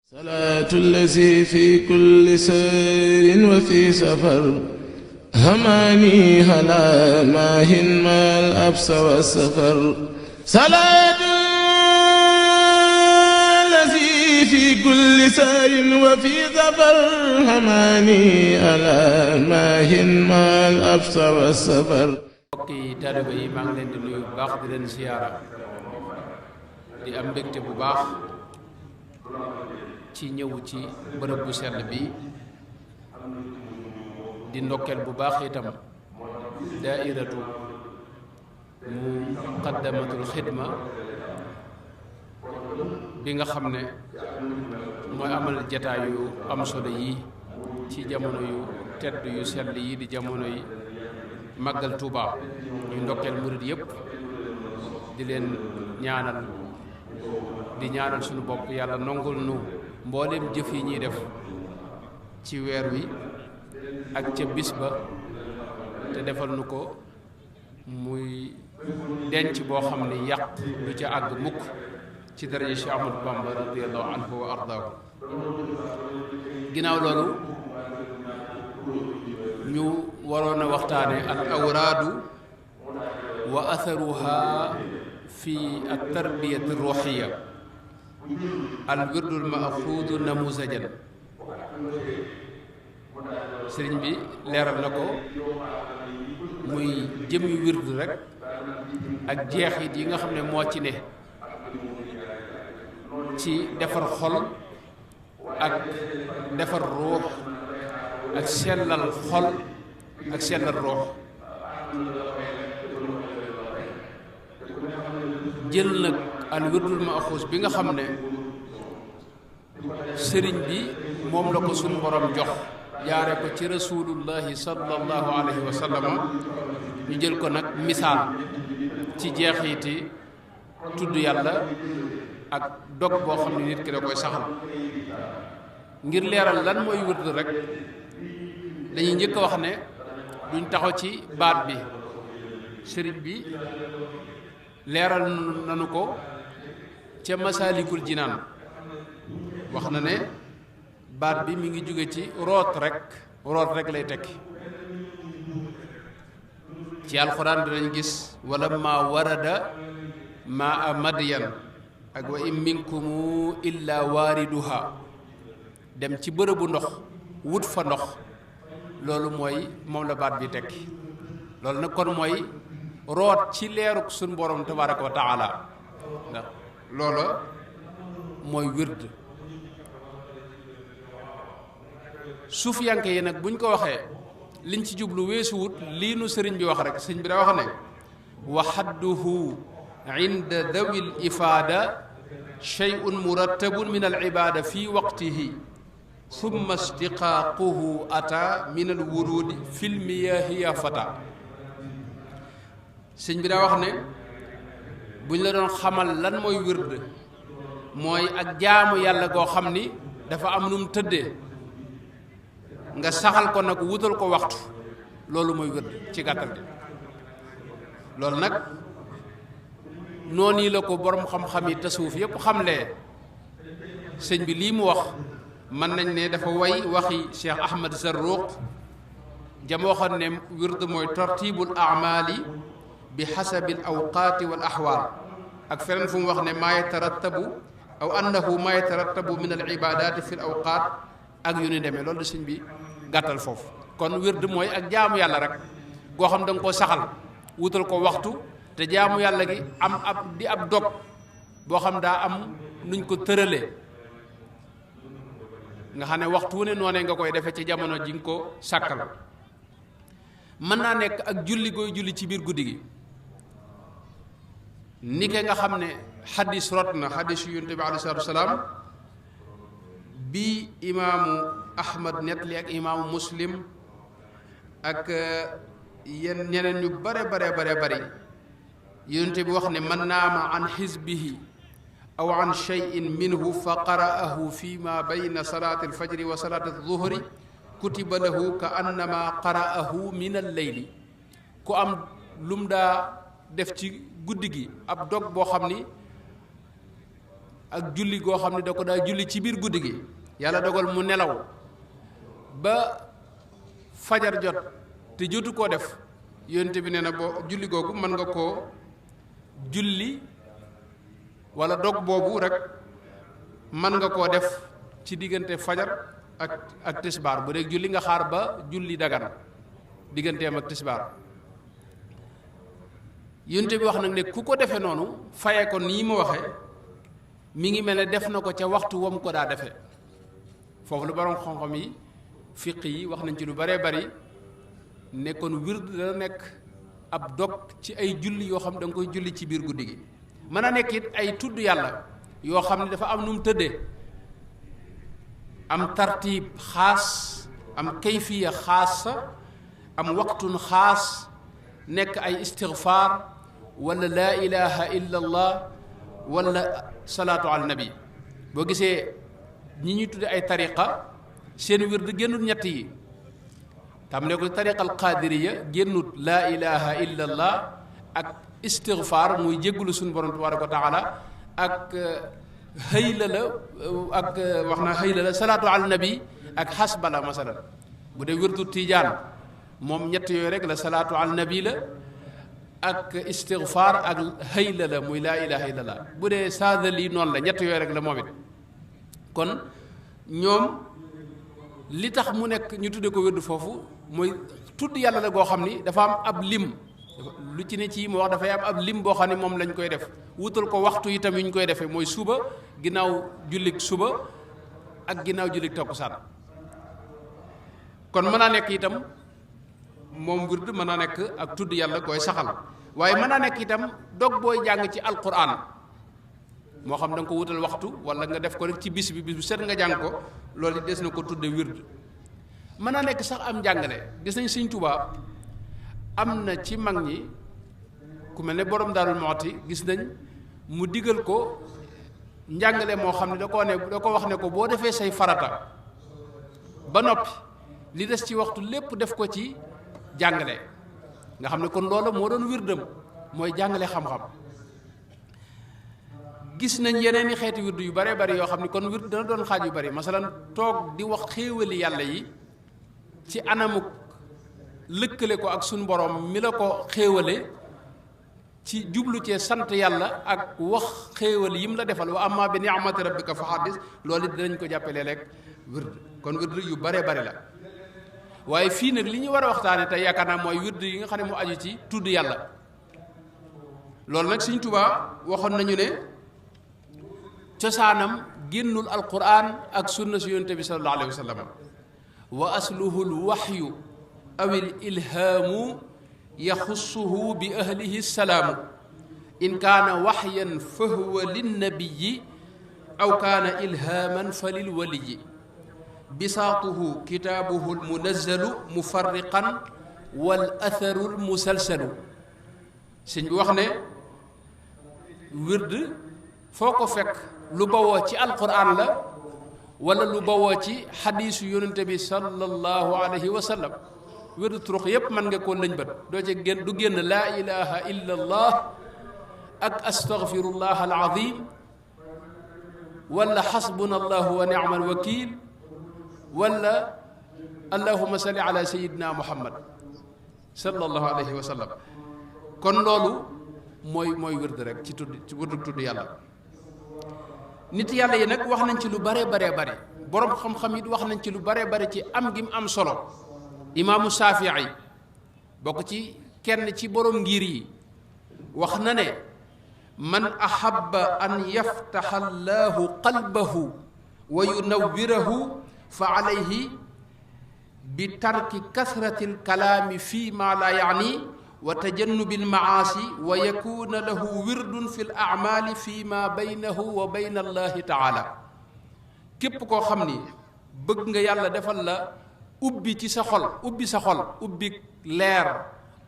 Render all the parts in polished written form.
salaatu allazi fi kulli sayrin wa fi safar hamaani halaa maahin maal absa wa safar salaatu allazi fi kulli sayrin wa fi safar hamaani halaa maahin maal absa wa safar. mbokki taalibe yi maa ngi leen di nuyu bu baax di leen siyaara di am mbégte bu baax ci ñëw ci bërëb bu sell bi di ndokkeel bu baax itam daairatu muqaddamatul xidma bi nga xam ne mooy amal jataay yu am solo yi ci jamono yu tedd yu sell yi di jamono yi màggal Tuuba ñuy ndokkeel murit yépp di leen ñaanal di ñaanal suñu bopp yàlla nongul nu mbooleem jëf yi ñuy def ci weer wi ak ca bis ba te defal nu ko muy denc boo xam ne yàq du ca àgg mukk ci daraja Cheikh Ahmadou Bamba radiyallahu anhu wa ardaahu. ginnaaw loolu ñu waroon a waxtaane al awraadu wa atharuha fi at tarbiyati ruuxiya al wirdul maaxuudu namuzajan. sëriñ bi leeral na ko muy jëmmi wird rek ak jeexit yi nga xam ne moo ci ne ci defar xol ak defar ruux ak sellal xol ak sellal ruux. jël nag al wirdul maaxuus bi nga xam ne sëriñ bi moom la ko suñu borom jox jaare ko ci rasulullahi sallallahu alayhi wa sallam ñu jël ko nag misaal ci jeexiti tudd yàlla ak dog boo xam ne nit ki da koy saxal. ngir leeral lan mooy wird rek dañuy njëkk a wax ne duñ taxaw ci baat bi. sëriñ bi leeral nanu ko ca masaalikul jinaan wax na ne baat bi mi ngi jóge ci root rek lay tekki. ci alxuraan dinañ gis wala ma warada maa madyan ak wa in minkumu illa waariduha dem ci bërëbu ndox wut fa ndox loolu mooy moom la baat bi tekki. loolu nag kon mooy root ci leeruk suñ borom tabaraka wa taala ndax loola mooy wird. suufiyanke yi nag buñ ko waxee liñ ci jublu weesuwut lii nu sëriñ bi wax rek. sëriñ bi daa wax ne wa xadduhu inda dawil ifaada shay'un murattabun min al ibaada fi waqtihi summa istiqaaquhu ata min al wurudi fil miyaahi ya fata. sëñ bi daa wax ne buñ la doon xamal lan mooy wird mooy ak jaamu yàlla goo xam ni dafa am nu mu tëddee nga saxal ko nag wutal ko waxtu loolu mooy wird ci gàttal gi. loolu nag noonu la ko borom xam-xam yi tasawuf yépp xamlee. sëñ bi lii mu wax mën nañ ne dafa way waxi Cheikh Ahmad Zarruq jam waxoon ne wird mooy tartibul amali bi xasabi al awqaati wal axwaal ak feneen fu mu wax ne maa yatarattabu aw annahu maa yatarattabu min al ibaadaati fi l awqaat ak yu ni demee. loolu da sëñ bi gàttal foofu. kon wird mooy ak jaamu yàlla rek goo xam da nga koo saxal wutal ko waxtu te jaamu yàlla gi am ab dog boo xam daa am nuñ ko tëralee nga xam ne waxtu wu ne noonee nga koy defee ci jamono ji nga ko sàkkal. mën naa nekk ak julli gooy julli ci biir guddi gi ni ke nga xam ne xadis rot na xadis yu yonent bi alayhi salaatu wasalaam bi imaamu ahmad nettali ak imaamu muslim ak yenn ñeneen ñu bare bari yonent bi wax ne man naama an xisbihi aw an cheyin minhu fa qara'ahu fi ma bayna salaati alfajri wa salaati alzuhri kutiba lahu ka annama qara'ahu min al-layli. ku am lum daa def ci guddi gi ab dog boo xam ni ak julli goo xam ne da ko daa julli ci biir guddi gi yàlla dogal mu nelaw ba fajar jot te jotu koo def yonent bi nee na boo julli googu mën nga koo julli wala dog boobu rek mën nga koo def ci diggante fajar ak tisbaar bu dee julli nga xaar ba julli dagan digganteem ak tisbaar yonent bi wax nag ne ku ko defee noonu faye ko nii mu waxe mi ngi mel ne def na ko ca waxtu wam ko daa defee foofu lu borom xam-xam yi fiq yi wax nañ ci lu baree bari ne kon wird dana nekk ab dog ci ay julli yoo xam da nga koy julli ci biir guddi gi mën a nekk it ay tudd yàlla yoo xam ne dafa am nu mu tëddee am tartiib xaas am kayfiya xaasa am waqtun xaas nekk ay istigfaar wala laa ilaha illa allah wala salaatu ala nabi boo gisee ñi ñuy tudde ay tariqa seen wird génnut ñett yi tam ne ko tariqa al qaadiriya génnut laa ilaha illa allah ak istigfaar muy jéggulu suñu borom tabaraka wa taala ak xëyla la ak wax na xëyla la salaatu ala nabi ak xasbala masalan bu dee wirdu tijaan moom ñett yooyu rek la salaatu ala nabi la ak istigfaar ak xëyla la muy laa ilaha illa allah bu dee saadali noonu la ñett yooyu rek la moom it kon ñoom li tax mu nekk ñu tudde ko wirdu foofu mooy tudd yàlla la goo xam ni dafa am ab lim lu ci ne ci mu wax dafay am ab lim boo xam ne moom lañ koy def wutal ko waxtu itam yu ñu koy defee mooy suba ginnaaw jullik suba ak ginnaaw jullik takkusaan kon mën naa nekk itam moom wird mën naa nekk ak tudd yàlla koy saxal waaye mën naa nekk itam dog booy jàng ci alquran moo xam da nga ko wutal waxtu wala nga def ko rek ci bis bu set nga jàng ko loolu des na ko tudde wird mën naa nekk sax am njàngale gis nañ Sëñ Tuubaa am na ci mag ñi ku mel ne borom Daarul Muxti gis nañ mu digal ko njàngale moo xam ne da ko wax ne ko boo defee say farata ba noppi li des ci waxtu lépp def ko ci jàngale nga xam ne kon loolu moo doon wirdam mooy jàngale xam-xam gis nañ yeneen i xeeti wird yu bare bari yoo xam ne kon wird dana doon xaaj yu bari masalan toog di wax xéewali yàlla yi ci anamuk lëkkale ko ak suñu borom mi la ko xéewale ci jublu cee sant yàlla ak wax xéewal yim la defal wa amma bi ni'mati rabbika fa haddis loolu dinañ ko jàppalee rek wird kon wird yu bare bari la waaye fii nag li ñu war a waxtaane tey yaakaar naa mooy wird yi nga xam ne mu aju ci tudd yàlla loolu nag Sëñ Tuubaa waxoon nañu ne cosaanam génnul alquran ak sunna si yonent bi sallallahu alayhi wa sallam wa asluhu lwaxyu aw il ilhaamu yaxussuhu bi ahlihi salaamu in kaana waxyan fa huwa linnabiyi aw kaana ilhaaman fa lilwaliyi bisaatuhu kitaabuhu almunazzalu mufarriqan wal atharu almusalsalu sëñ bi wax ne wird foo ko fekk lu bawoo ci alquran la wala lu bawoo ci xadiisu yonente bi sallallahu alayhi wa sallam wérdu turux yépp mën nga koo lëñ bët doo ci génn du génn laa ilaha illa allah ak astaghfirullah alazim wala xasbuna allahu wa ni'mal wakil wala allahuma salli ala sayidina muhammad sallallahu alayhi wa sallam kon loolu mooy wérd rek ci wérdu tudd yàlla nit yàlla yi nag wax nañ ci lu bare boroom xam-xam it wax nañ ci lu bare ci am gi mu am solo imaamu Shaafi'i bokk ci kenn ci borom ngir yi wax na ne man ahabba an yaftaxa allahu qalbahu wa yunawwirahu fa alayhi bi tarki kasrati alkalaami fi ma la yaani wa tajannubi almaasi wa yakuna lahu wirdun fi alacmaali fi ma baynahu wa bayna allahi taala képp koo xam ni bëgg nga yàlla defal la ubbi ci sa xol ubbi leer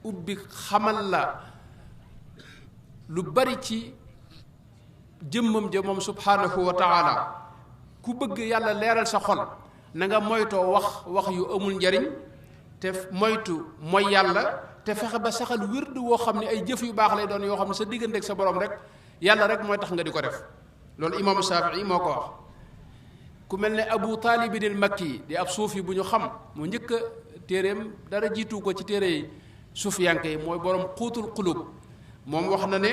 ubbi xamal la lu bari ci jëmmam ja moom subhanahu wa taala ku bëgg yàlla leeral sa xol na nga moytoo wax yu amul njariñ te moytu mooy yàlla te fexe ba saxal wird woo xam ne ay jëf yu baax lay doon yoo xam ne sa diggante ak sa borom rek yàlla rek mooy tax nga di ko def loolu imaamu Shafii moo ko wax. ku mel ne Abu Taalibin al Makki di ab suufi bu ñu xam mu njëkk a téeréem dara jiitu ko ci téere yi suufiyanke yi mooy borom xuutul xulub moom wax na ne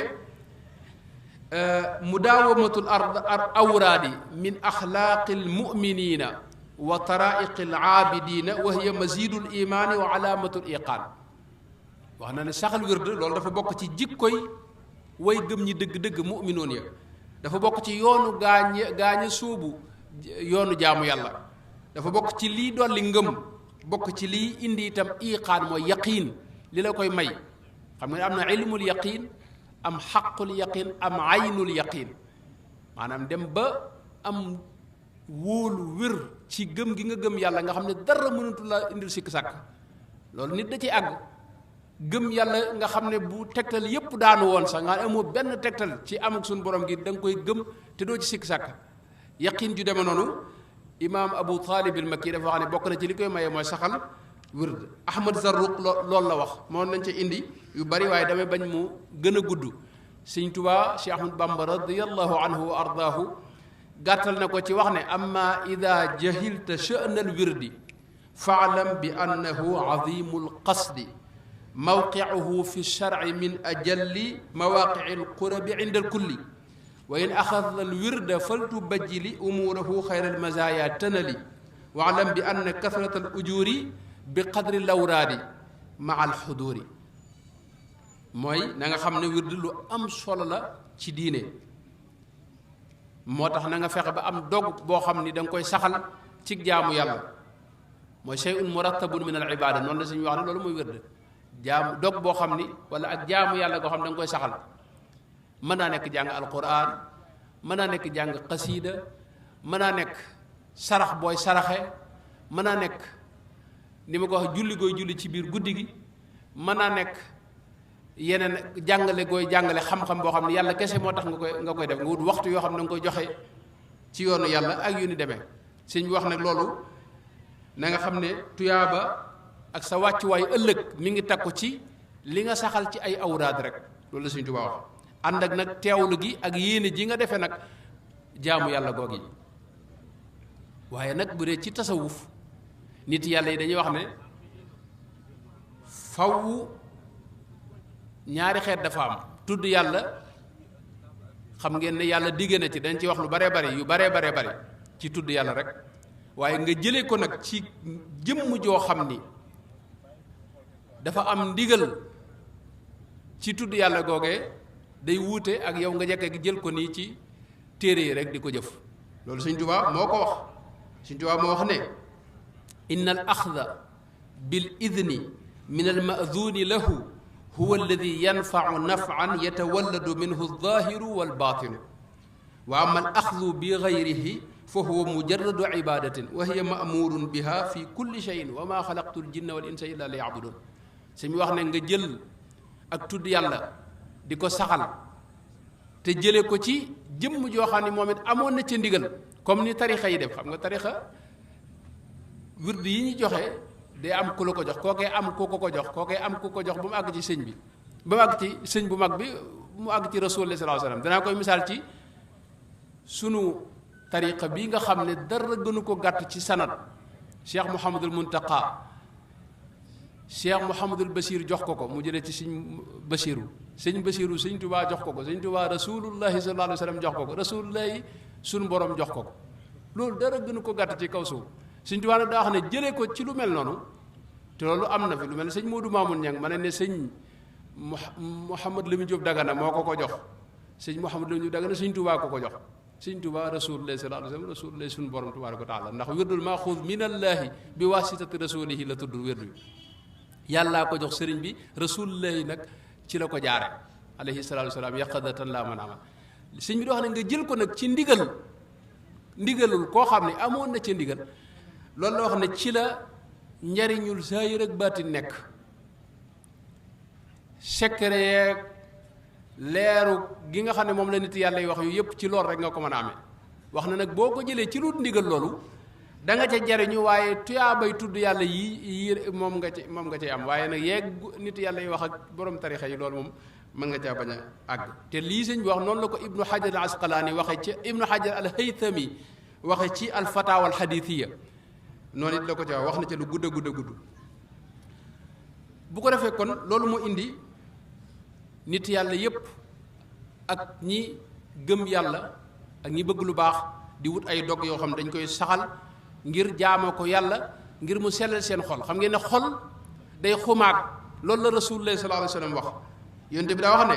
mudaawamatul awraadi min axlaaqil muminina wa taraiqil aabidina wa hiya mazidul imaani wa alaamatul iqaan wax na ne saxal wird loolu dafa bokk ci jikkoy way gëm ñi dëgg-dëgg muminoon ya dafa bokk ci yoonu gaaña sóobu yoonu jaamu yàlla dafa bokk ci lii dolli ngëm bokk ci lii indi itam iqaan mooy yaqiin li la koy may xam nga am na ilmul yaqiin am xaqul yaqiin am aynul yaqiin maanaam dem ba am wóolu wér ci gëm gi nga gëm yàlla nga xam ne dara mënatu la indil sikk sàkk loolu nit da ci àgg gëm yàlla nga xam ne bu tegtal yépp daanu woon sax nga amoo benn tegtal ci amuk suñu borom gi da nga koy gëm te doo ci sikk sàkk yaqiin ju deme noonu imaam Abu Taalib al Makki dafa wax ne bokk na ci li koy maye mooy saxal wird Ahmad Zarruq loolu la wax moo nañ ca indi yu bari waaye damay bañ mu gën a gudd Sëñ Tuubaa Cheikh Ahmad Bamba radiyallahu anhu wa ardaahu gàttal na ko ci wax ne amma ida jahilta sha'na al wirdi fa'lam bi annahu azimul qasdi mawqi'uhu fi shar'i min ajalli mawaqi'il qurabi 'inda al kulli wa in axadta al wirda faltubajjili umuurahu xayra al mazaaya tanali wa'lam bi anna kathrata al ujuri bi qadri lawraadi ma al xuduuri mooy na nga xam ne wird lu am solo la ci diine moo tax na nga fexe ba am dog boo xam ni da nga koy saxal ci jaamu yàlla mooy shay'un murattabun min al ibaada noonu la suñu wax ne loolu mooy wird jaamu dog boo xam ni wala ak jaamu yàlla goo xam ne da nga koy saxal mën naa nekk jàng alquran mën naa nekk jàng xasiida mën naa nekk sarax booy saraxe mën naa nekk ni ma ko wax julli gooy julli ci biir guddi gi mën naa nekk yeneen jàngale gooy jàngale xam-xam boo xam ne yàlla kese moo tax nga koy def nga wut waxtu yoo xam ne da nga koy joxe ci yoonu yàlla ak yu ni demee sëñ bi wax nag loolu na nga xam ne tuyaaba ak sa wàccuwaay ëllëg mi ngi takku ci li nga saxal ci ay awraad rek loolu la sëñ Tuubaa wax ànd ak nag teewlu gi ak yéene ji nga defee nag jaamu yàlla goog yi waaye nag bu dee ci tasawuf nit yàlla yi dañuy wax ne faw ñaari xeet dafa am tudd yàlla xam ngeen ne yàlla digge na ci dañ ci wax lu baree bari yu baree bari ci tudd yàlla rek waaye nga jëlee ko nag ci jëmm joo xam ni dafa am ndigal ci tudd yàlla googee day wuute ak yow nga jekke gi jël ko nii ci téere yi rek di ko jëf loolu Sëñ Tuubaa moo ko wax Sëñ Tuubaa moo wax ne inna al axda bil idni min al maaduni lahu huwa alladi yanfacu nafcan yatawalladu minhu alzaahiru walbaatinu wa ama al axdu bi gayrihi fa huwa mujarradu ibadatin wa hiya maamurun biha fi kulli cheyin wa ma xalaqtu ljinna wal insa illa li yacbudun su mu wax ne nga jël ak tudd yàlla di ko saxal te jële ko ci jëmm joo xam ne moom it amoon na ca ndigal comme ni tarixa yi def xam nga tarixa wird yi ñu joxe day am ku la ko jox kookee am ku ko jox kookee am ku ko jox ba mu àgg ci sëñ bi ba mu àgg ci sëñ bu mag bi mu àgg ci rasulullah sallallahu alayhi wasallam danaa koy misaal ci sunu tariqa bi nga xam ne dara gënu ko gàtt ci sanad cheikh Mouhamadul Muntaqa cheikh Mouhamadul Bachir jox ko mu jëlee ci sëñ Bachiru sëñ Tubaa jox ko sëñ Tubaa rasulullahi sallallahu alayhi wasallam jox ko rasulullahi sunu borom jox ko loolu dara gënu ko gàtt ci kaw suuf sëñ Tubaa nag daa wax ne jëlee ko ci lu mel noonu te loolu am na fi lu mel ne sëñ Modou Mamoun Niang ma ne sëñ Mouhamad Lamine Diop Dagana moo ko jox sëñ Mouhamad Lamine Diop Dagana sëñ Tubaa ko jox sëñ Tubaa rasulullah sallallahu alayhi wasallam rasulullah suñu borom tabaaraka wa taala ndax wirdul maaxuud minallahi bi wasitati rasulihi la tudd wirdu yàllaa ko jox sëriñ bi rasulullahi nag ci la ko jaare alayhi salaatu wasalaam yaqadatan laa man amal sëñ bi di wax ne nga jël ko nag ci ndigalul koo xam ne amoon na ca ndigal loolu la wax ne ci la njariñul saayir ak baatin nekk secret yeeg leeru gi nga xam ne moom la nit yàlla yi wax yu yëpp ci loolu rek nga ko mën a amee wax na nag boo ko jëlee ci lu ndigal loolu da nga ca jariñu waaye tuyaabay tudd yàlla yi moom nga ci am waaye nag yeeg nit yàlla yi wax ak borom tarixa yi loolu moom mën nga caa bañ a àgg te lii sëñ bi wax noonu la ko ibnu hajar al asqalaani waxe ci ibnu hajar al haythami waxe ci al fatawa al hadithiya noonu it la ko ca wax na ca lu gudd a gudd bu ko defee kon loolu moo indi nit yàlla yépp ak ñi gëm yàlla ak ñi bëgg lu baax di wut ay dog yoo xam dañ koy saxal ngir jaamoo ko yàlla ngir mu sellal seen xol xam ngeen ne xol day xumaag loolu la rasulullah sallallahu alayhi wa sallam wax yonte bi daa wax ne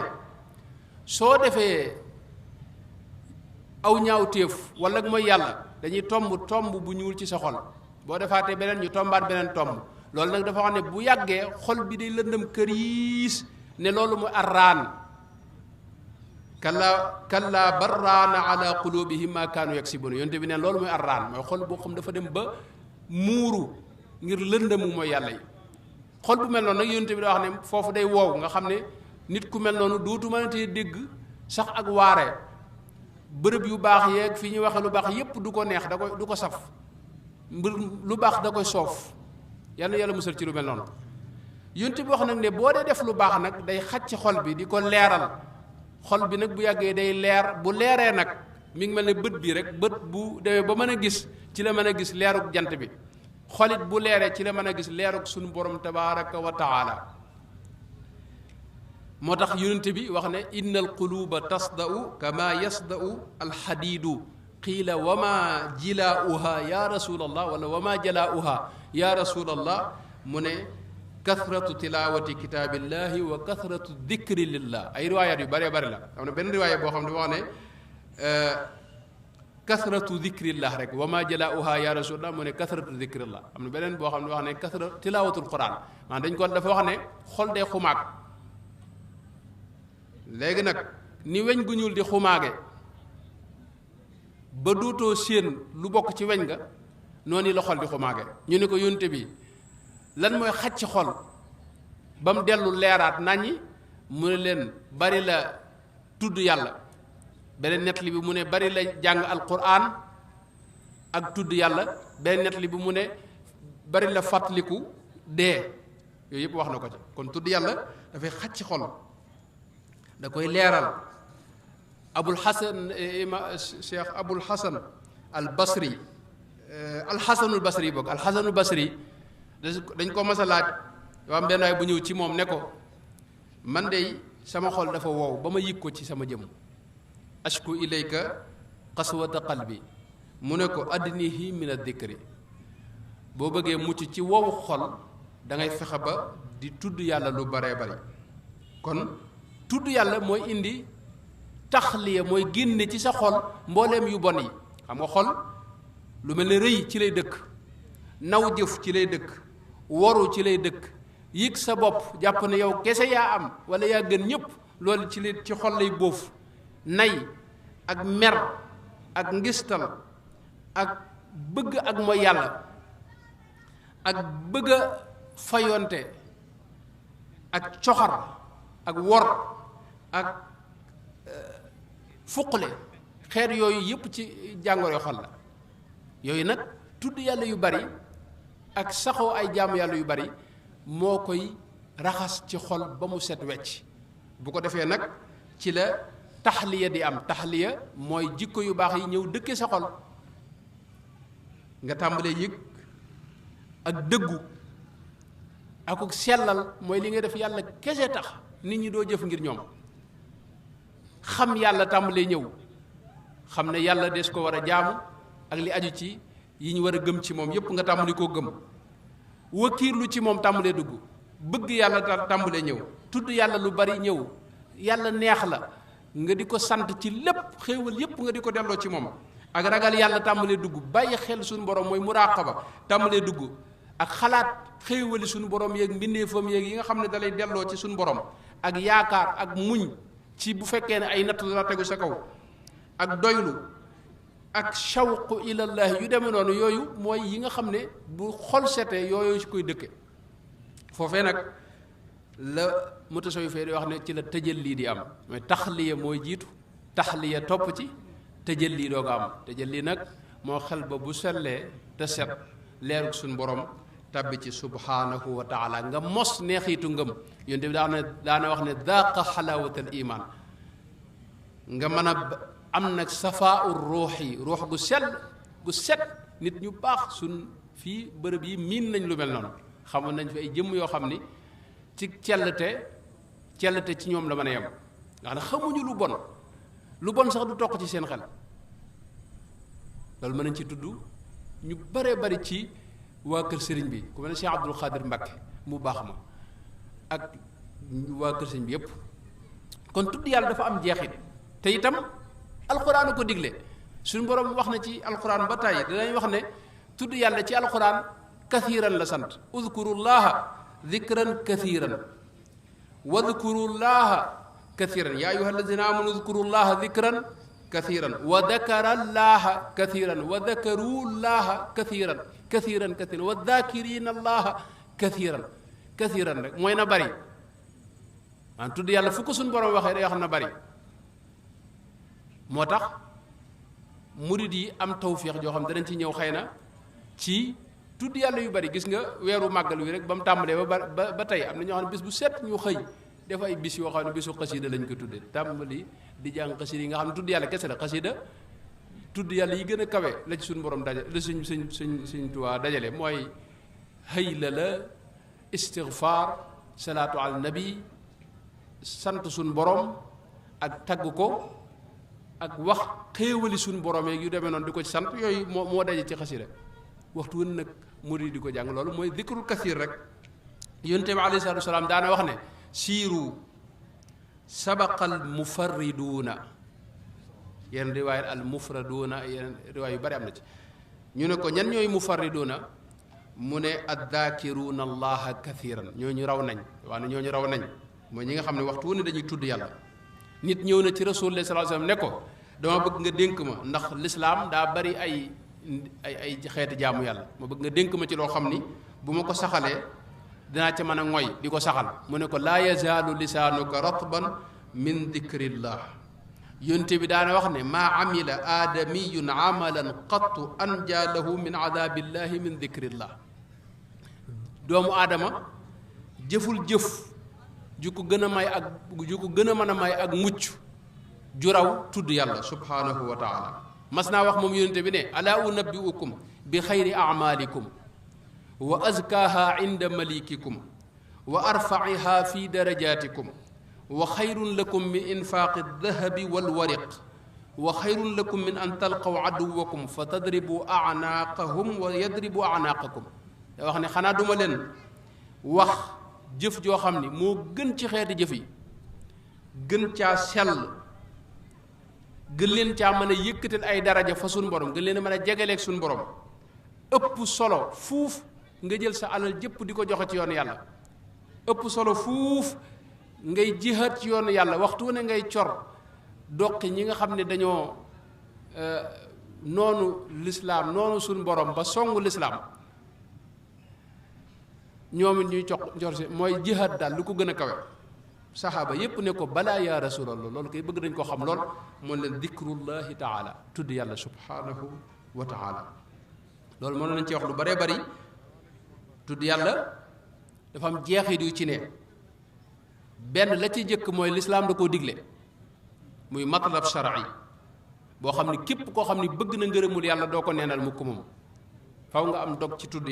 soo defee aw ñaawteef wala mooy yàlla dañuy tomb bu ñuul ci sa xol boo defaatee beneen ñu tombaat beneen tomb loolu nag dafa wax ne bu yàggee xol bi day lëndëm këriis ne loolu mooy arraan kalla barraana ala qulubihim ma kaanu yaksibun yonte bi neen loolu mooy arraan mooy xol boo xam dafa dem ba muuru ngir lëndëmu mooy yàlla yi xol bu mel noonu nag yonte bi da wax ne foofu day wow nga xam ne nit ku mel noonu dootu mënatee dégg sax ak waare bërëb yu baax yeeg fi ñuy waxe lu baax yépp du ko neex du ko saf mbir lu baax da koy soof yàlla musal ci lu mel noonu yonte bi wax nag ne boo dee def lu baax nag day xaj ci xol bi di ko leeral xol bi nag bu yàggee day leer bu leeree nag mi ngi mel ne bët bi rek bët bu demee ba mën a gis ci la mën a gis leeruk jant bi xolit bu leeree ci la mën a gis leeruk suñu borom tabaraka wa taala moo tax yonent bi wax ne inna al quluba tasda'u kama yasda'u alxadiidu qiila wa ma jilaa'uha ya rasulallah wala wa ma jalaa'uha ya rasulallah mu ne kathratu tilawati kitaabillahi wa kathratu dikri lillah ay riwaayaat yu bëree bëri la am na benn riwaaya boo xam ne wax ne kathratu dikrillah rek wa ma jalaa'uha ya rasulallah mu ne kathratu dikrillah am na beneen boo xam ne wax ne kathratu tilawatul quran maanaam dañ ko dafa wax ne xol day xumaag léegi nag ni weñ gu ñuul di xumaage ba dootoo séen lu bokk ci weñ nga noonu la xol di xumaage ñu ne ko yonte bi lan mooy xaj ci xol ba mu dellu leeraat naññi mu ne leen bari la tudd yàlla beneen nettali bi mu ne bari la jàng alquran ak tudd yàlla beneen nettali bi mu ne bari la fàttaliku dee yooyu yëpp wax na ko ci kon tudd yàlla dafay xaj ci xol da koy leeral abul hasan cheikh abul hasan al basri alxasanul basri boog alxasanul basri dañ ko mas a laaj waa benn waay bu ñëw ci moom ne ko man de sama xol dafa wow ba ma yëg ko ci sama jëm ashku ilayka qaswata qalbi mu ne ko adnihi min ad-dikri boo bëggee mucc ci wow xol da ngay fexe ba di tudd yàlla lu baree bari kon tudd yàlla mooy indi taxliya mooy génne ci sa xol mbooleem yu bon yi xam nga xol lu mel ne rëy ci lay dëkk naw jëf ci lay dëkk waru ci lay dëkk yëg sa bopp jàpp ne yow kese yaa am wala yaa gën ñëpp loolu ci xol lay bóof nay ak mer ak ngistal ak bëgg ak mooy yàlla ak bëgg a fayonte ak coxar ak wor ak fuqale xeet yooyu yëpp ci jàngoro xol la yooyu nag tudd yàlla yu bari ak saxoo ay jaamu yàlla yu bari moo koy raxas ci xol ba mu set wecc bu ko defee nag ci la taxliya di am taxliya mooy jikko yu baax yi ñëw dëkke sa xol nga tàmbalee yëg ak dëggu ak sellal mooy li nga def yàlla kese tax nit ñi doo jëf ngir ñoom xam yàlla tàmbalee ñëw xam ne yàlla des ko war a jaamu ak li aju ci yi ñu war a gëm ci moom yépp nga tàmbali koo gëm wakiirlu ci moom tàmbalee dugg bëgg yàlla tàmbalee ñëw tudd yàlla lu bari ñëw yàlla neex la nga di ko sant ci lépp xéewal yépp nga di ko delloo ci moom ak ragal yàlla tàmbalee dugg bàyyi xel suñu borom mooy muraqaba tàmbalee dugg ak xalaat xéewali suñu borom yeeg mbindeefam yeeg yi nga xam ne dalay delloo ci suñu borom ak yaakaar ak muñ ci bu fekkee ne ay natt la tegu sa kaw ak doylu ak shawqu ilallah yu demee noonu yooyu mooy yi nga xam ne bu xol setee yooyu ci koy dëkke foofee nag la mutasawwifee di wax ne ci la tëjël di am mooy taxliya mooy jiitu taxliya topp ci tëjël doo ko am tëjël nag moo xel ba bu sellee te set leerug suñu borom tabbi ci subhanahu wa taala nga mos neexiitu ngëm yonte bi daana wax ne daaqa xalaawatal iman nga mën a am nag safaa ur ruuxi ruux gu set nit ñu baax suñ fii bërëb yi miin nañ lu mel noonu xamoon nañ fi ay jëmm yoo xam ni ci cellte ci ñoom la mën a yem nga xam ne xamuñu lu bon sax du toq ci seen xel loolu mën nañ ci tudd ñu bare bari ci waa kër sëriñ bi ku mel ne Cheikh Abdul Xaadir Mbàkke mu baax ma ak waa kër sëriñ bi yépp kon tudd yàlla dafa am jeexit te itam alxuraan ko digle suñu borom wax na ci alxuraan ba tàyyi danañ wax ne tudd yàlla ci alxuraan kathiran la sant udkurullaha dikran kathiran wadkurullaha kathiran yaa ayuha alladina amanu udkurullaha dikran kathiran wa dakarallaha kathiran wa dakarullaha kathiran wa dakirina allaha kathiran rek mooy na bari man tudd yàlla fu ko suñu borom waxee day wax na bari moo tax murid yi am tawfiix joo xam danañ ci ñëw xëy na ci tudd yàlla yu bari gis nga weeru màggal wi rek ba mu tàmbalee ba tey am na ñoo xam ne bis bu set ñu xëy def ay bis yoo xam ne bisu xasida lañ ko tuddee tàmbali di jàng xasida yi nga xam ne tudd yàlla kese la xasida tudd yàlla yi gën a kawe la ci suñu borom dajale la suñ Tuubaa dajale mooy hayla la istigfaar salaatu ala nabi sant suñ borom ak tagg ko ak wax xéewali suñ borom yeeg yu demee noonu di ko ci sant yooyu moo daje ci xasida waxtu wën nag murid di ko jàng loolu mooy dikrul kasiir rek yonent bi alayhi salaatu wasalaam daana wax ne siiru sabaqal mufarriduuna yenn riwaayat al mufraduuna yenn riwaay yu bari am na ci ñu ne ko ñan ñooy mufarriduuna mu ne addaakiruuna allaha kathiran ñooñu raw nañ waa ne ñooñu raw nañ mooy ñi nga xam ne waxtu wu ne dañuy tudd yàlla nit ñëw na ci rasulullah sallallahu alayhi wasallam ne ko dama bëgg nga dénk ma ndax lislaam daa bari ay xeeti jaamu yàlla ma bëgg nga dénk ma ci loo xam ni bu ma ko saxalee dinaa ca mën a ngoy di ko saxal mu ne ko laa yazaalu lisaanuka ratban min dikrillah yonte bi daana wax ne maa amila aadamiyun amalan qattu anja lahu min adabillahi min dikrillah doomu aadama jëful jëf ju ko gën a may ak ju ko gën a mën a may ak mucc ju raw tudd yàlla subhanahu wa taala mas naa wax moom yonente bi ne alaa unabbiukum bi xayri amalikum wa azkaaha inda malikikum wa arfaiha fi darajatikum wa xayrun lakum min infaaqi dahabi walwariq wa xayrun lakum min an talqaw aduwakum fa tadribu anaaqahum wa yadribu anaaqakum da wax ne xanaa duma leen wax jëf joo xam ni moo gën ci xeeti jëf yi gën caa sell gën leen caa mën a yëkkatal ay daraja fa suñ borom gën leen a mën a jegeleeg suñ borom ëpp solo fuuf nga jël sa alal jëpp di ko joxe ci yoonu yàlla ëpp solo fuuf ngay jihaat ci yoonu yàlla waxtu ne ngay cor doqi ñi nga xam ne dañoo noonu lislaam noonu suñ borom ba songu lislaam ñoom it ñuy cor si mooy jihaat daal lu ko gën a kawe saxaaba yépp ne ko balaa yaa rasulallah loolu koy bëgg dañ ko xam lool moom leen dikrullahi taala tudd yàlla subhanahu wa taala loolu mën nañ ci wax lu bare bari tudd yàlla dafa am jeexit yu ci ne benn la ci jëkk mooy lislaam da koo digle muy matlab shar'i boo xam ni képp koo xam ni bëgg na ngërëmul yàlla doo ko neenal mukk moom faw nga am dog ci tudd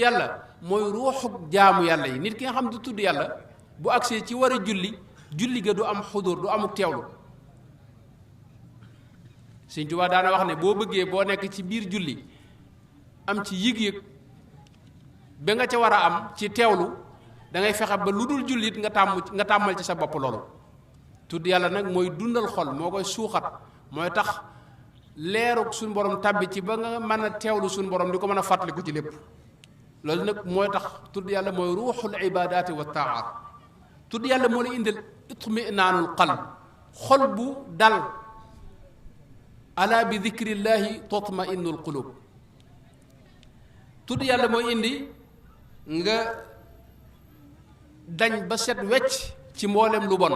yàlla mooy ruuxu jaamu yàlla yi nit ki nga xam du tudd yàlla bu agsee ci war a julli ga du am xudur du amuk teewlu Sëñ Tuubaa daana wax ne boo bëggee boo nekk ci biir julli am ci yëg-yëg ba nga ca war a am ci teewlu da ngay fexe ba lu dul jullit nga tàmmal ci sa bopp loolu tudd yàlla nag mooy dundal xol moo koy suuxat mooy tax leeruk suñu borom tàbbi ci ba nga mën a teewlu suñu borom di ko mën a fàttaliku ci lépp loolu nag mooy tax tudd yàlla mooy ruuxul ibadaati wa taaat tudd yàlla moo la indil itminaanul qalb xol bu dal ala bi dikrillaahi tatma'innul qulub tudd yàlla mooy indi nga dañ ba set wecc ci mboolem lu bon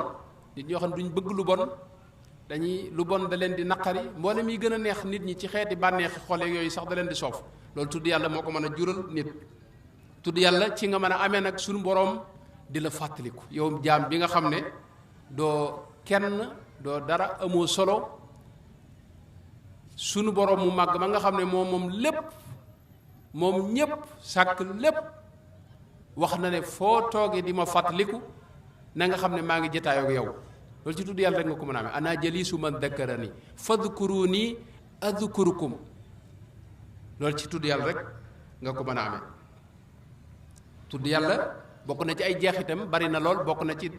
nit ñoo xam ne duñ bëgg lu bon dañuy lu bon da leen di naqari mboolem yi gën a neex nit ñi ci xeeti bànneexi xole yooyu sax da leen di soof loolu tudd yàlla moo ko mën a jural nit tudd yàlla ci nga mën a amee nag suñu boroom di la fàttaliku yow jaam bi nga xam ne doo kenn doo dara amoo solo sunu boroom mu màgg ma nga xam ne moom lépp moom ñépp sàkk lépp wax na ne foo toogee di ma fàttaliku na nga xam ne maa ngi jataayoo ak yow loolu ci tudd yàlla rek nga ko mën a amee ana jalisu man dakkarani fadkuruni adkurukum loolu ci tudd yàlla rek nga ko mën a amee tudd yàlla bokk na ci ay jeexitam bari na lool bokk na ci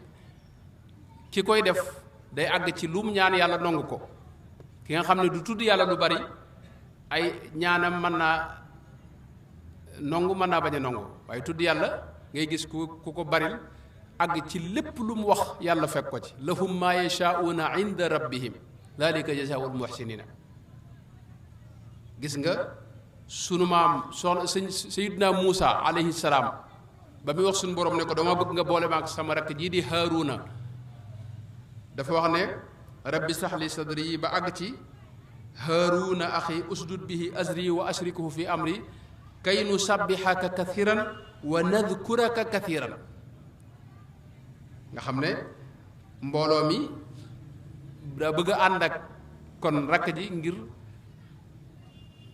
ki koy def day àgg ci lu mu ñaan yàlla nangu ko ki nga xam ne du tudd yàlla lu bari ay ñaanam mën naa nangu mën naa bañ a nangu waaye tudd yàlla ngay gis ku ko baril àgg ci lépp lu mu wax yàlla fekk ko ci lahum ma yashaa'una inda rabbihim dhalika jazaa'ul muhsinina gis nga sunu maam soxna Sayyidina Muusa alayhi salaam ba muy wax suñu borom ne ko dama bëgg nga boole ma ak sama rakk jii di Haaruna dafa wax ne rabbi shrah li sadri ba àgg ci Haaruna axi usdud bihi azri wa ashrikuhu fi amri kay nusabbihaka kathiran wa nadhkuraka kathiran nga xam ne mbooloo mi daa bëgg a ànd ak kon rakk ji ngir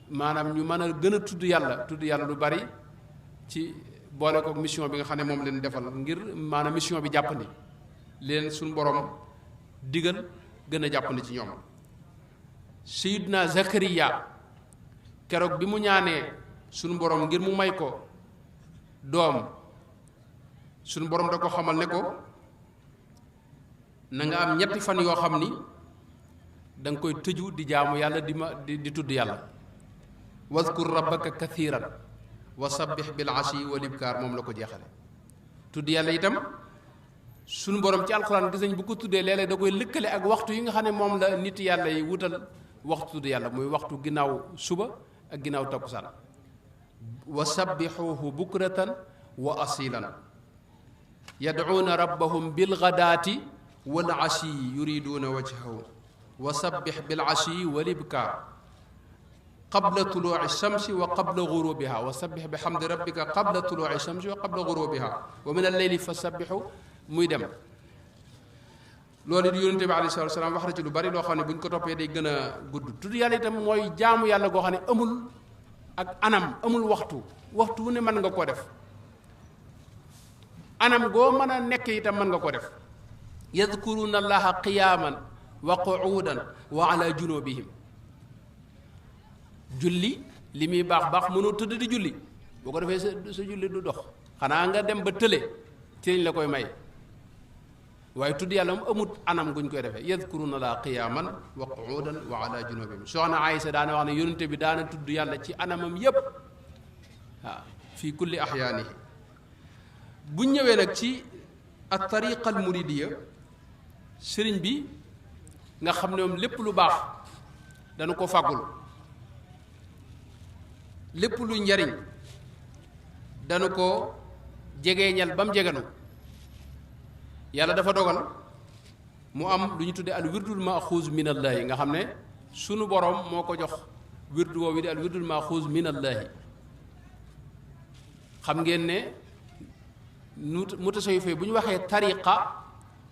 maanaam ñu mën a gën a tudd yàlla lu bari ci boole ko mission bi nga xam ne moom leen defal ngir maanaam mission bi jàppandi leen suñu borom digal gën a jàppandi ci ñoom Sayyidna Zakariya keroog bi mu ñaanee suñu borom ngir mu may ko doom suñu borom da ko xamal ne ko na nga am ñetti fan yoo xam ni da nga koy tëju di jaamu yàlla di tudd yàlla wadkur rabbaka kathiran wa sabbih bil ashi wal ibkar moom la ko jeexale tudd yàlla itam suñu borom ci alxuraan gis nañ bu ko tuddee léeg-léeg da koy lëkkale ak waxtu yi nga xam ne moom la nit yàlla yi wutal waxtu tudd yàlla muy waxtu ginnaaw suba ak ginnaaw takkusaan wa sabbixuuhu bukratan wa asilan yadcuuna rabbahum bilgadaati wal ashi yuriduuna wajhahu wa sabbix bil ashi wal ibkaar qabla tuluuci shamsi wa qabla gurubiha wa sabbix bi xamdi rabbika qabla tuluuci shamsi wa qabla gurubiha wa min alleyli fa sabbixu muy dem loolu it yonente bi alayhi salaatu wa salaam wax na ci lu bari loo xam ne bu ñu ko toppee day gën a gudd tudd yàlla itam mooy jaamu yàlla goo xam ne amul ak anam amul waxtu wu ne mën nga koo def anam goo mën a nekk itam mën nga ko def yadkuruna allaha qiyaman wa qu'udan wa ala junubihim julli li muy baax mënoo tëdd di julli boo ko defee sa julli du dox xanaa nga dem ba tële ci lañ la koy may waaye tudd yàlla mu amut anam guñ koy defee yadkuruna allaha qiyaman wa qu'udan wa ala junubihim soxna Aysa daana wax ne yonente bi daana tudd yàlla ci anamam yépp waaw fii kulli axyaanihi bu ñëwee nag ci at tariqa al muridiya sëriñ bi nga xam ne moom lépp lu baax dana ko fàggul lépp lu njariñ dana ko jegeeñal ba mu jeganu yàlla dafa dogal mu am lu ñu tuddee al wirdul maxuuz min allaahi nga xam ne sunu borom moo ko jox wirdu woowu di al wirdul maxuuz min allaahi xam ngeen ne mutasawwif bu ñu waxee tariqa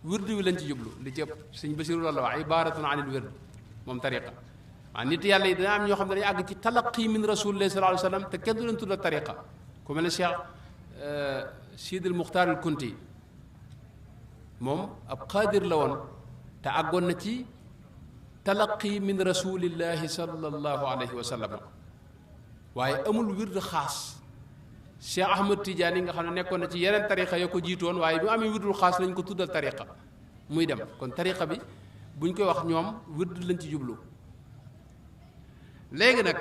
wirdu wi lañ ci jublu li ci ëpp sëñ Basiru loolu la wax ibaratun anil wird moom tariqa waaw nit yàlla yi dana am ñoo xam ne dañuy àgg ci talaqi min rasulillahi sallallahu alayhi wa sallam te kenn du leen tudda tariqa ku mel ne Cheikh Sidil Muxtaar al Kunti moom ab qaadir la woon te àggoon na ci talaqi min rasulillahi sallallahu alayhi wa sallam waaye amul wird xaas Cheikh Ahmad Tidiane nga xam ne nekkoon na ci yeneen tariqa yoo ko jiitoon waaye bi mu amee wirdul xaas lañ ko tuddal tariqa muy dem kon tariqa bi buñ koy wax ñoom wird lañ ci jublu léegi nag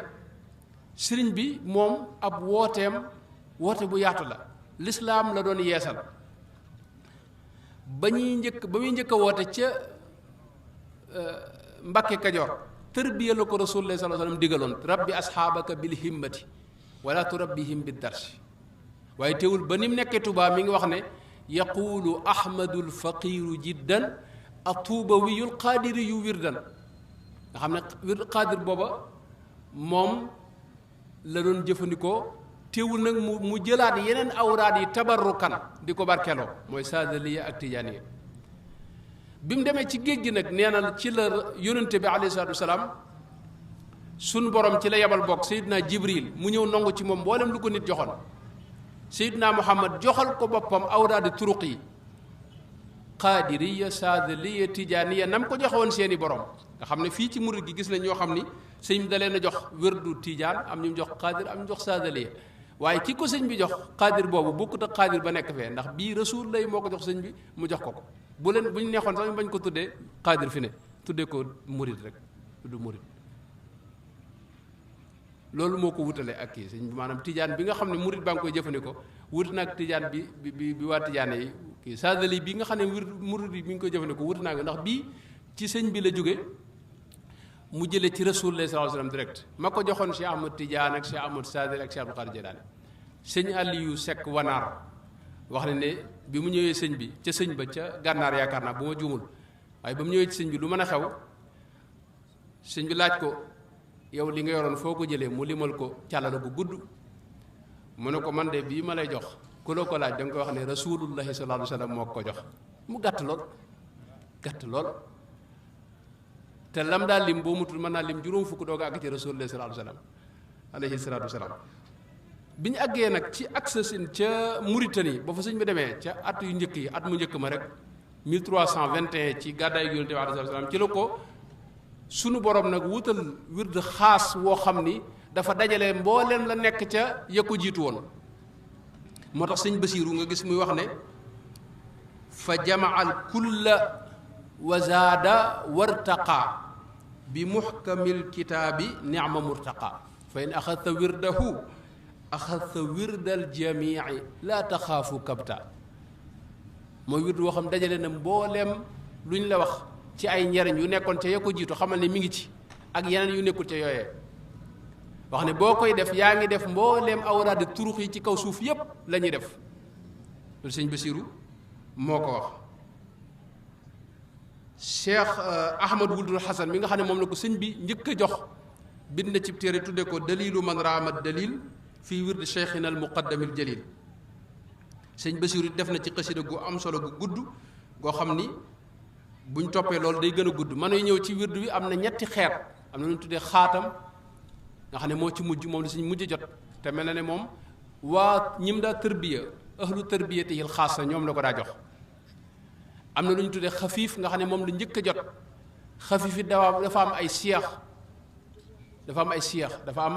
sëriñ bi moom ab woote bu yaatu la lislaam la doon yeesal ba muy njëkk a woote ca Mbàkke Kajoor tërbiya la ko Rasulullah sallallahu alayhi wasallam digaloon rabbi asxaabaka bil himmati wala turabbihim bid darsi waaye teewul ba ni mu nekkee Tuubaa mi ngi wax ne yaquulu ahmadul faqiiru jiddan atuubawiyul qaadiri yu wirdan nga xam ne wird qaadir booba moom la doon jëfandikoo teewul nag mu jëlaat yeneen awraad yi tabarrukan di ko barkeloo mooy saadaliya ak tijaaniya bi mu demee ci géej gi nag nee na ci la yónnente bi alayhi salaatu wasalaam sun borom ci la yebal bokk Seydina Jibril mu ñëw nangu ci moom mboolem lu ko nit joxoon Seydina Muhammad joxal ko boppam awraadi turuq yi qaadiriya saadaliya tijaaniya nam ko joxewoon seeni borom nga xam ne fii ci murid gi gis nañ ñoo xam ni sëñ bi da leen a jox wérdu tijaan am ñu jox qaadir am ñu jox saadaliya waaye ki ko sëñ bi jox qaadir boobu bokkut ak qaadir ba nekk fee ndax bii rasul lay moo ko jox sëñ bi mu jox ko bu leen bu ñu neexoon sax ñu bañ ko tuddee qaadir fi ne tuddee ko murid rek du murid loolu moo ko wutale ak kii sëñ bi maanaam tijaan bi nga xam ne murid baa ngi koy jëfandikoo wut nag tijaan bi waa tijaane yi kii saadali bi nga xam ne murid bi mi ngi koy jëfandikoo wut naa nga ndax bii ci sëñ bi la jóge mu jëlee ci rasulullah sallallahu alayhi wasallam direct ma ko joxoon Cheikh Ahmad Tidiane ak Cheikh Ahmad Sadil ak Cheikh Abdou Qadir Jilani sëñ Aliou Seck Wanaar wax ne bi mu ñëwee sëñ bi ca sëñ ba ca gànnaar yaakaar naa bu ma juumul waaye ba mu ñëwee ci sëñ bi lu mën a xew sëñ bi laaj ko yow li nga yoroon foo ko jëlee mu limal ko càllala bu gudd mu ne ko man de bii ma lay jox ku la ko laaj da nga koy wax ne rasulullahi sallallahu alayhi wasallam moo ko jox mu gàtt lool te lam daal lim boo mutul mën naa lim juróom fukk doog a àgg ci rasulullah sallallahu alayhi wasallam bi ñu àggee nag ci accessin ca Mauritanie ba fa sëñ bi demee ca at yu njëkk yi at mu njëkk ma rek 1321 ci gàddaay yonent bi alayhi salaam ci la ko sunu borom nag wutal wird xaas woo xam ni dafa dajale mbooleem la nekk ca ya ko jiitu woon moo tax sëñ Basiiru nga gis muy wax ne fa jamaa al kulla wa zaada wartaqa bi muxkamil kitaabi nicma murtaqa fa in axadta wirdahu axadta wirdal jamii laa taxaafu kabta mooy wird woo xam dajale na mbooleem lu ñu la wax ci ay njariñ yu nekkoon ca ya ko jiitu xamal ne mi ngi ci ak yeneen yu nekkul ca yooyee wax ne boo koy def yaa ngi def mbooleem awraadi turux yi ci kaw suuf yépp la ñuy def loolu sëñ Basiiru moo ko wax Cheikh Ahmad Wuldul Hasan mi nga xam ne moom la ko sëñ bi njëkk a jox bind na ci téere tudde ko dalilu man raama dalil fii wird cheikhina al muqaddamil jalil sëñ Basiiru def na ci xasida gu am solo gu gudd goo xam ni buñ toppee loolu day gën a gudd mën ñëw ci wird wi am na ñetti xeet am na lu ñu tuddee xaatam nga xam ne moo ci mujj moom la suñ mujj jot te mel na ne moom waa ñim daa tërbiya ahlu tarbiyatihil xaasa ñoom la ko daa jox am na lu ñu tuddee xafiif nga xam ne moom la njëkk a jot xafiif it dafa am ay siyax dafa am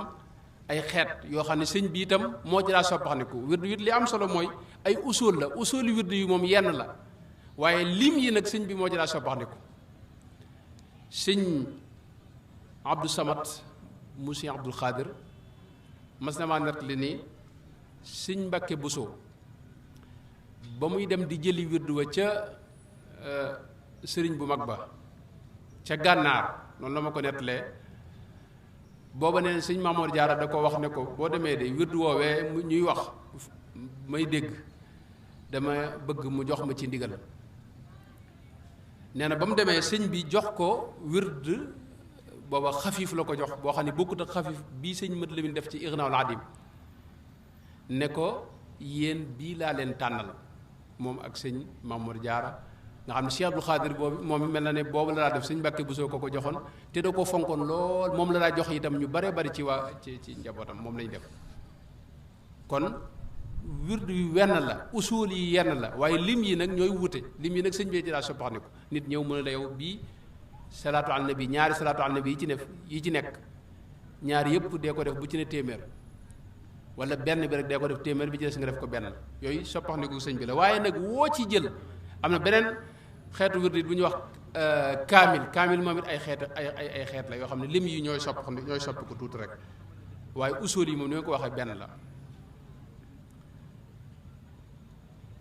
ay xeet yoo xam ne sëñ bi itam moo ci daa soppaxandiku wird wi li am solo mooy ay usul la usuli wird yi moom yenn la waaye lim yi nag sëñ bi moo ci daa soppaxandiku sëñ Abdou Samad mu sëñ Abdul Xaadir mas na maa nettali ni sëñ Mbàkke Buso ba muy dem di jëli wird wa ca sëriñ bu mag ba ca gànnaar noonu la ma ko nettalee booba neen sëñ Maamoor Jaara da ko wax ne ko boo demee de wird woowee ñuy wax may dégg dama bëgg mu jox ma ci ndigal nee na ba mu demee sëñ bi jox ko wird booba xafiif la ko jox boo xam ne bokkut ak xafiif bii sëñ Mat Lamin def ci Ignaul Adim ne ko yéen bii laa leen tànnal moom ak sëñ Maamoor Jaara nga xam ne Cheikh Abdou Khadir boobu moom mel na ne boobu la daa def sëñ Mbàkke Buso ko joxoon te da ko fonkoon lool moom la daa jox itam ñu bare bari ci njabootam moom lañ def kon wird wi wenn la usul yi yenn la waaye lim yi nag ñooy wute lim yi nag sëñ bee ci daa soppaxniku nit ñëw mën a la yow bii salaatu al nabi ñaari salaatu al nabi yi ci nekk ñaari yëpp dee ko def bu ci ne téeméer wala benn bi rek dee ko def téeméer bi ci des nga def ko benn yooyu soppaxniku sëñ bi la waaye nag woo ci jël am na beneen xeetu wird bu ñuy wax kaamil moom it ay xeet la yoo xam ne lim yi ñooy sopp ko tuuti rek waaye usul yi moom ni ma ko waxee benn la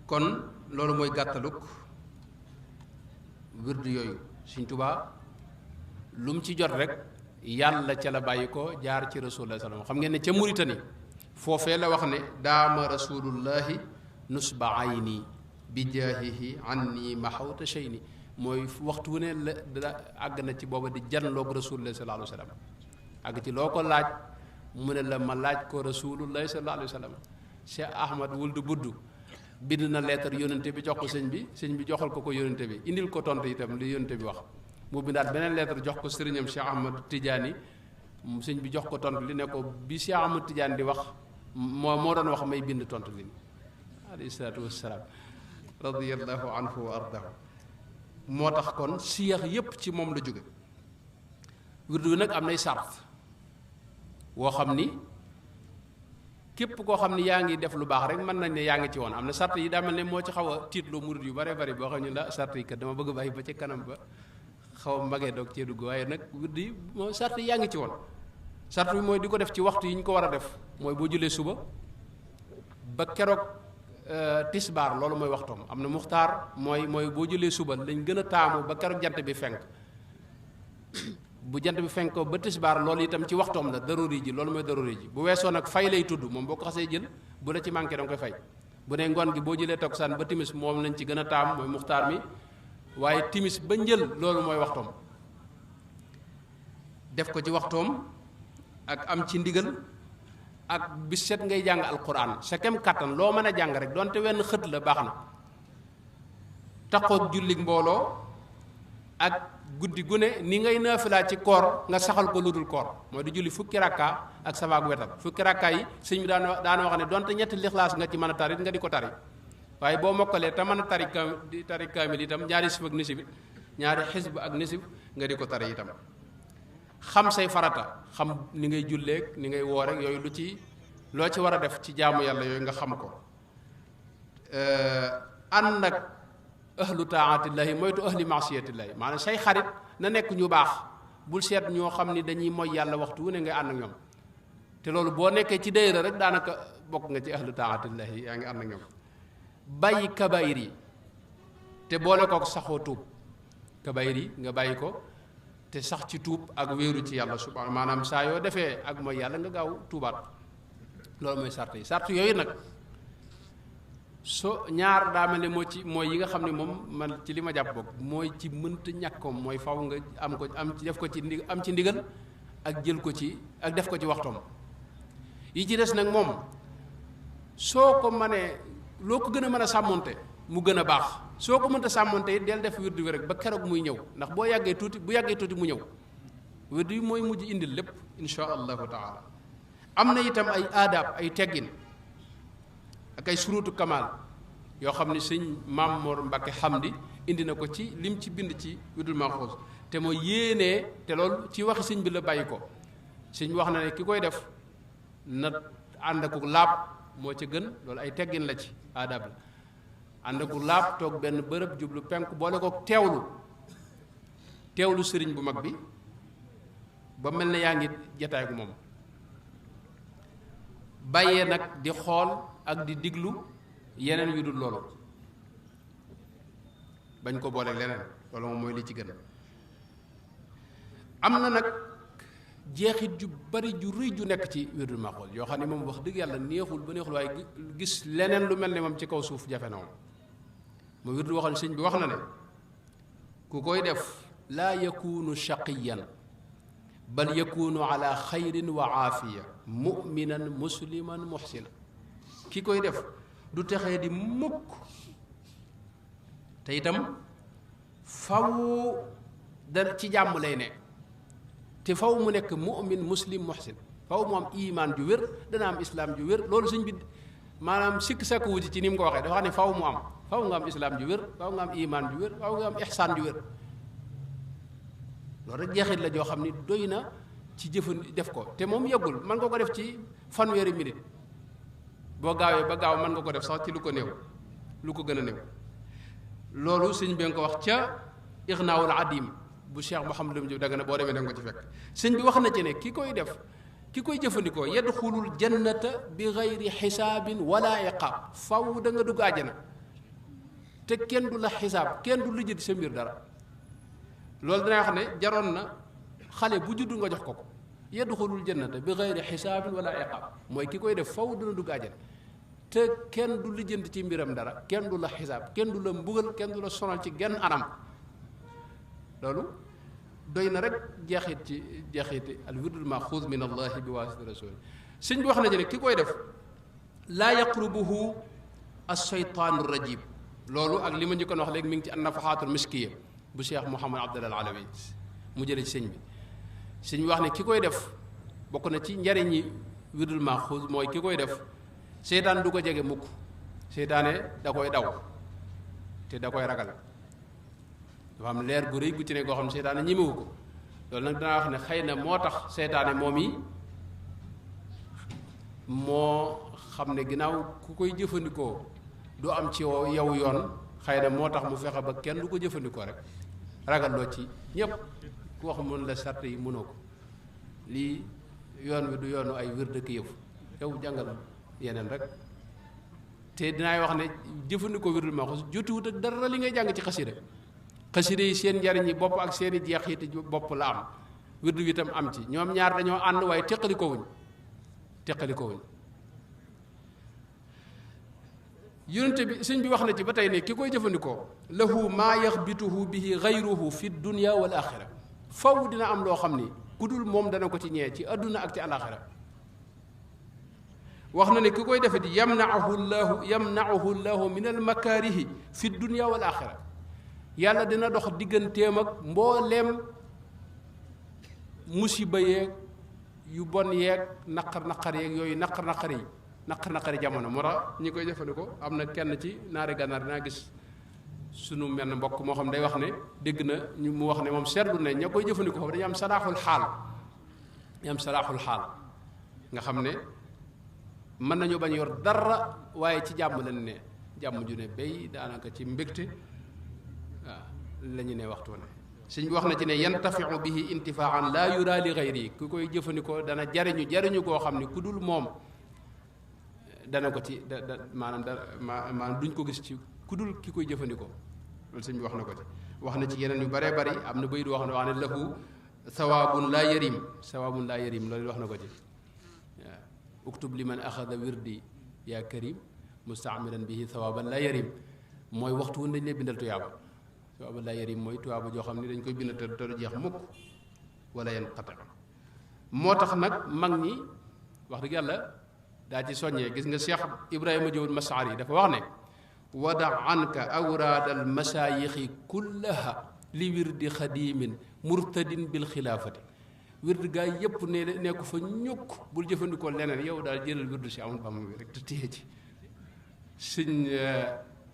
kon loolu mooy gàttaluk wird yooyu Sëñ Tuubaa lu mu ci jot rek yàlla ca la bàyyi ko jaar ci rasulullah sallam xam ngeen ne ca Mauritanie foofee la wax ne daama rasulullahi nusba ayni bi jaahihi anni mahawta shayni mooy waxtu wu ne la àgg na ci booba di janloog rasulullah sallallahu alayhi wa sallam àgg ci loo ko laaj mu ne la ma laaj ko rasulullah sallallahu alayhi wa sallam. Cheikh Ahmad Wuld Budd bind na lettre yónnante bi jox ko sëñ bi joxal ko yónnante bi indil ko tontu itam li yónnante bi wax mu bindaat beneen lettre jox ko sëriñam Cheikh Ahmad Tidiane sëñ bi jox ko tontu li ne ko bi Cheikh Ahmad Tidiane di wax moo doon wax may bind tontu li alayhi salaatu wassalaam radiyallahu anhu wa ardahu. moo tax kon siyax yépp ci moom la jóge. wirdu wi nag am nay sart woo xam ni képp koo xam ni yaa ngi def lu baax rek mën nañ ne yaa ngi ci woon. am na sart yi daa mel ne moo ci xaw a tiitloo murid yu bare bari boo xam ne la sart yi kat dama bëgg bàyyi ba ca kanam ba xaw a magee doog cee dugg waaye nag wirdu yi moo sart yi yaa ngi ci woon. sart bi mooy di ko def ci waxtu yi ñu ko war a def mooy boo julee suba ba keroog tisbaar loolu mooy waxtoom. am na muxtaar mooy boo julee suba lañ gën a taamu ba keroog jant bi fenk bu jant bi fenk ko ba tisbaar loolu itam ci waxtoom la daruri ji loolu mooy daruri ji. bu weesoo nag fay lay tudd moom boo ko xasee jël bu la ci manqué danga koy fay. bu ne ngoon gi boo jëlee takkusaan ba timis moom lañ ci gën a taamu mooy muxtaar mi waaye timis ba njël loolu mooy waxtoom. def ko ci waxtoom ak am ci ndigal ak bis set ngay jàng alquran sa kem kàttan loo mën a jàng rek donte wenn xët la baax na. taxoog jullig mbooloo ak guddi gu ne ni ngay naafilaa ci koor nga saxal ko ludul koor mooy di julli fukki rakka ak safaak wetal. fukki rakka yi sëñ bi daana wax ne donte ñetti lixlaas nga ci mën a tari nga di ko tari waaye boo mokkalee te mën a tari kaamil itam ñaari sif ak nisib ñaari xisb ak nisib nga di ko tari itam. xam say farata xam ni ngay julleeg ni ngay woorek yooyu loo ci war a def ci jaamu yàlla yooyu nga xam ko. ànd nag ahlu taatillahi moytu ahli maasiyatillahi maanaam say xarit na nekk ñu baax bul seet ñoo xam ni dañuy moy yàlla waxtu wu ne ngay ànd ak ñoom te loolu boo nekkee ci dayra rek daanaka bokk nga ci ahlu taatillahi yaa ngi ànd ak ñoom. bàyyi kabayir yi te boole kook saxoo tuub kabayir yi nga bàyyi ko te sax ci tuub ak wéeru ci yàlla subhaanahu maanaam saa yoo defee ak mooy yàlla nga gaaw tuubaat loolu mooy sart yi. sart yooyu nag ñaar daa mel ne mooy yi nga xam ne moom man ci li ma jàpp bokk mooy ci mënta ñàkkoom mooy faw nga def ko ci ndigal ak jël ko ci ak def ko ci waxtoom. yi ci des nag moom soo ko mënee loo ko gën a mën a sàmmonte mu gën a baax soo ko mënta sàmmonte it del def wirdu wi rek ba keroog muy ñëw ndax bu yàggee tuuti mu ñëw. wirdu yi mooy mujj indil lépp insha allahu taala. am na itam ay aadaab ay teggin ak ay surutu kamal yoo xam ne sëñ Maam Mor Mbàkke Hamdi indi na ko ci lim ci bind ci wirdul maxuus te mooy yéenee te loolu ci waxi sëñ bi la bàyyi ko. sëñ bi wax na ne ki koy def na ànd ak laab moo ca gën loolu ay teggin la ci aadaab la. ànd ak laab toog benn bërëb jublu penk boole ko teewlu sëriñ bu mag bi ba mel ne yaa ngi jataay gu moom. bàyyee nag di xool ak di diglu yeneen yu dul loolu bañ ko boole leneen loolu moom mooy li ci gën. am na nag jeexit ju bari ju rëy ju nekk ci wirdul maxuus yoo xam ne moom wax dëgg yàlla neexul ba neexul waaye gis leneen lu mel ne moom ci kaw suuf jafe na moom. mu wirdu waxoon sëñ bi wax na ne ku koy def laa yakunu shaqiyan bal yakunu ala xayrin wa aafiya muminan musliman muhsina. ki koy def du texee di mukk te itam faw da ci jàmm lay ne te faw mu nekk mumin muslim muhsin faw mu am iman ju wér dana am islam ju wér. loolu sëñ bi maanaam sikk sakku wuti ci ni mu ko waxee dafa xam ne faw mu am faw nga am islam ju wér faw nga am iman ju wér faw nga am ihsaan ju wér. loolu rek jeexit la joo xam ni doy na ci def ko te moom yëggul mën nga ko def ci fanweeri minute boo gaawee ba gaaw mën nga ko def sax ci lu ko néew lu ko gën a néew. loolu sëñ bi nga ko wax ca Ignaawul Adim bu Cheikh Mouhamadou Diop Dagana boo demee da nga ko ci fekk. sëñ bi wax na ci ne ki koy def ki koy jëfandikoo yadxulul jannata bi gayri xisaabin wala iqaab faw da nga dugg àjjana te kenn du la xisaab kenn du lijjati sa mbir dara. loolu dana wax ne jaroon na xale bu juddu nga jox ko yadxulul jannata bi gayri xisaabin wala iqaab mooy ki koy def faw dana dugg àjjana te kenn du lijjanti ci mbiram dara kenn du la xisaab kenn du la mbugal kenn du la sonal ci genn anam loolu doy na rek jeexit ci jeexiti al wirdul maxuuz min allahi bi waasiti rasul sëñ bi wax na ci ne ki koy def laa yaqrubuhu as-shaytaanu rajim loolu ak li ma njëkkoon wax léegi mi ngi ci an-nafaxaatul miskiya bu Cheikh Mouhamad Abdallah Alawi mu jële ci sëñ bi wax ne ki koy def bokk na ci njariñi wirdul maxuuz mooy ki koy def seytaan du ko jege mukk seytaane da koy daw te da koy ragal dafa am leer gu rëy gu ci ne goo xam ne seytaane ñemewu ko loolu nag danaa wax ne xëy na moo tax seytaane moom yi moo xam ne ginnaaw ku koy jëfandikoo du am ci yow yoon xëy na moo tax mu fexe ba kenn du ko jëfandikoo rek ragal loo ci ñépp ku wax mën la sart yi mënoo ko lii yoon wi du yoonu ay wir dëkk yëf yow jàngal yeneen rek te dinaay wax ne jëfandikoo wirdul maxuuz jotuwut ak dara li ngay jàng ci xasida xasida yi seen njariñ yi bopp ak seeni jeexiti bopp la am wirdu wi itam am ci ñoom ñaar dañoo ànd waaye teqali ko wuñ yonente bi sëñ bi wax na ci ba tey ne ki koy jëfandikoo lahu maa yaxbituhu bihi gayruhu fi dunya wal axira faw dina am loo xam ni ku dul moom dana ko ci ñee ci adduna ak ci alaxira wax na ne ki koy defe di yamnauhu llahu min almakaarihi fi dunya wal axira yàlla dina dox digganteem ak mbooleem musiba yeeg yu bon yeeg naqar yeeg naqari jamono moo tax ñi koy jëfandikoo am na kenn ci naari gànnaar dinaa gis sunu menn mbokk moo xam day wax ne dégg na ñu mu wax ne moom seetlu ne ña koy jëfandikoo foofu dañu am salaaxul xaal nga xam ne mën nañu bañ yor dara waaye ci jàmm lañ ne jàmm ju ne bay daanaka ci mbégte waaw la ñu ne waxtu ne sëñ bi wax na ci ne yantafiu bihi intifaan laa yura li gayri ku koy jëfandikoo dana jariñu koo xam ne ku dul moom dana ko ci maanaam duñ ko gis ci ku dul ki koy jëfandikoo loolu sëñ bi wax na ko ci wax na ci yeneen yu baree bari am na bayit wax ne lahu sawaabun laa yarim loolu wax na ko ci waaw uktub liman axada wirdi yaa karim mustaamilan bihi sawaaban laa yarim mooy waxtu woon dañ lay bindal tuyaaba sawaaban laa yarim mooy tuyaaba joo xam ne dañ koy bindal te du jeex mukk wala yanqati moo tax nag mag ñi wax dëgg yàlla daa ci soññee gis nga Cheikh Ibrahima Diop Mas'ari dafa wax ne wada anka awraad al masaayixi kullaha li wirdi xadimin murtadin bil xilaafati wirdi gaa yépp ne ko fa ñukk bul jëfandikoo leneen yow daal jëlal wirdu si amul bam bi rek te téye ci sëñ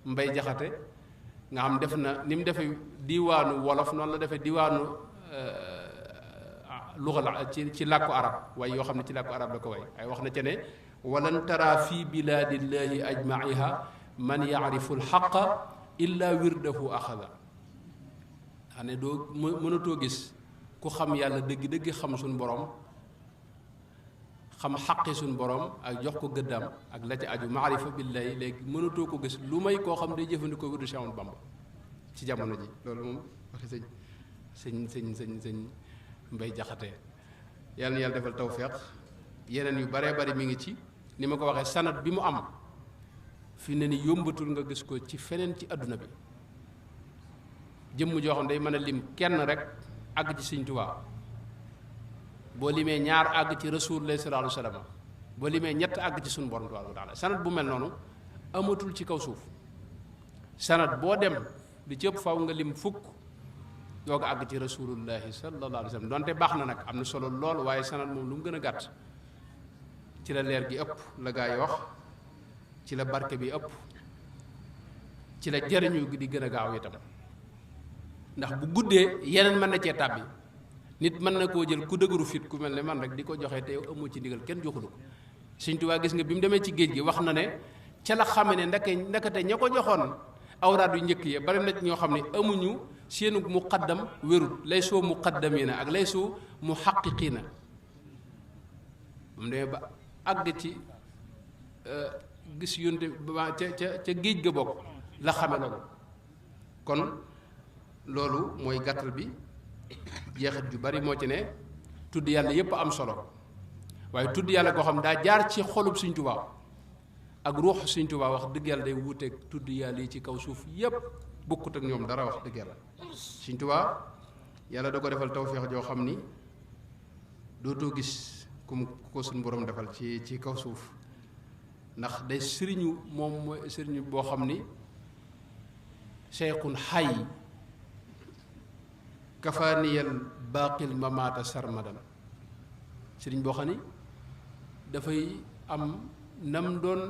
Mbay Jaxate nga xam def na ni mu defee diwaanu wolof noonu la defee diwaanu lugal ci làkku arab waaye yoo xam ne ci làkku arab la ko way ay wax na ca ne walan tara fi bilaadillahi ajmaiha man yaarifu lxaqa illa wirdahu axada xam ne doo mënatoo gis ku xam yàlla dëgg-dëgg xam suñ borom xam xaqi suñ borom ak jox ko gëddaam ak la ca aju maarifa billahi léegi mënatoo ko gis lu may koo xam day jëfandikoo wirdu Cheikh Ahmadou Bamba ci jamono ji loolu moom waxi sëñ Mbay Jaxate yàlla na yàlla defal tawfeex yeneen yu baree bari mi ngi ci ni ma ko waxee sanad bi mu am fi ne ni yombatul nga gis ko ci feneen ci àdduna bi jëmm joo xam day mën a lim kenn rek àgg ci Sëñ Tuubaa boo limee ñaar àgg ci Rasulullah sallallahu alayhi wa sallam boo limee ñett àgg ci suñu borom tabaaraka wa taala sanad bu mel noonu amatul ci kaw suuf sanad boo dem di ci ëpp faw nga lim fukk doo ko àgg ci Rasulullahi sallallahu alayhi wa sallam donte baax na nag am na solo lool waaye sanad moom lu mu gën a gàtt ci la leer gi ëpp la gaa yi wax ci la barke bi ëpp ci la jariñu gi di gën a gaaw itam ndax bu guddee yeneen mën na cee tàbbi nit mën na koo jël ku dëgëru fit ku mel ne man rek di ko joxe te amu ci ndigal kenn joxulu ko Sëñ Tuubaa gis nga bi mu demee ci géej gi wax na ne ca la xame ne ndekete ña ko joxoon awraat yu njëkk yi bari na ñoo xam ne amuñu seenu muqaddam wérut lay soo muqaddamiina ak lay soo muhaqqiqiina moom demee ba àgg ci gis yonte ba ca géej ga bokk la xame loolu kon loolu mooy gàttal bi jeexit ju bari moo ci ne tudd yàlla yépp am solo waaye tudd yàlla koo xam daa jaar ci xolub Sëñ Tuubaa ak ruux Sëñ Tuubaa wax dëgg yàlla day wuuteeg tudd yàlla yi ci kaw suuf yépp bokkut ak ñoom dara wax dëgg yàlla Sëñ Tuubaa yàlla da ko defal tawféex joo xam ni dootoo gis ku ko suñu borom defal ci kaw suuf ndax day sëriñu moom mooy sëriñu boo xam ni cheikhun xay kafaaniyal baaqil mamaata sarmadan sëriñ boo xam ni dafay am nam doon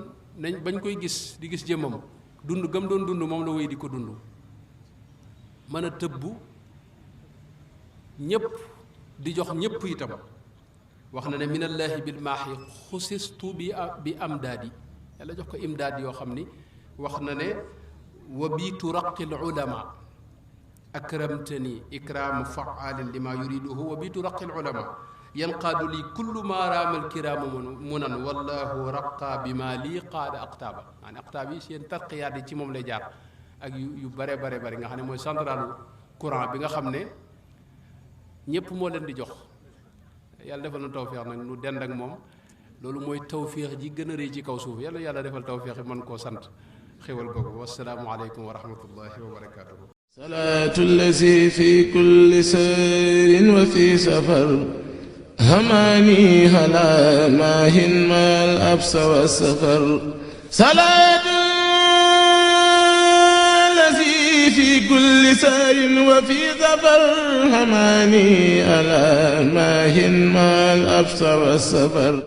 nañ bañ koy gis di gis jëmmam dund gam doon dund moom la wéy di ko dund mën a tëbbu ñépp di jox ñépp itam wax na ne minallaahi bil maaxi xusistu bi amdaadi yàlla jox ko imdaad yoo xam ni wax na ne wa bi turaqil ulama akramtani ikraamu faalin lima yuriduhu wa bi turaqil ulama yanqaadu lii kullu maa raamal kiraamu munan wallahu raqa bi ma lii qaada aqtaaba maanaam aqtaab yi seen tarqiyaat yi ci moom lay jaar ak yu bare bare bare nga xam ne mooy centralu courant bi nga xam ne ñépp moo leen di jox yàlla defal na tawféex nag nu dend ak moom loolu mooy tawféex ji gën a rëy ci kaw suuf yàlla defal tawféex yi mën koo sant xéwal googu wassalaamu aleykum wa rahmatullahi wa barakaatuhu. salaatu llazi fi kulli sayrin wa fi safar هماني هلا ماهن ما الأبس والسفر صلاة الذي في كل سار وفي ظفر هماني هلا ماهن ما الأبس والسفر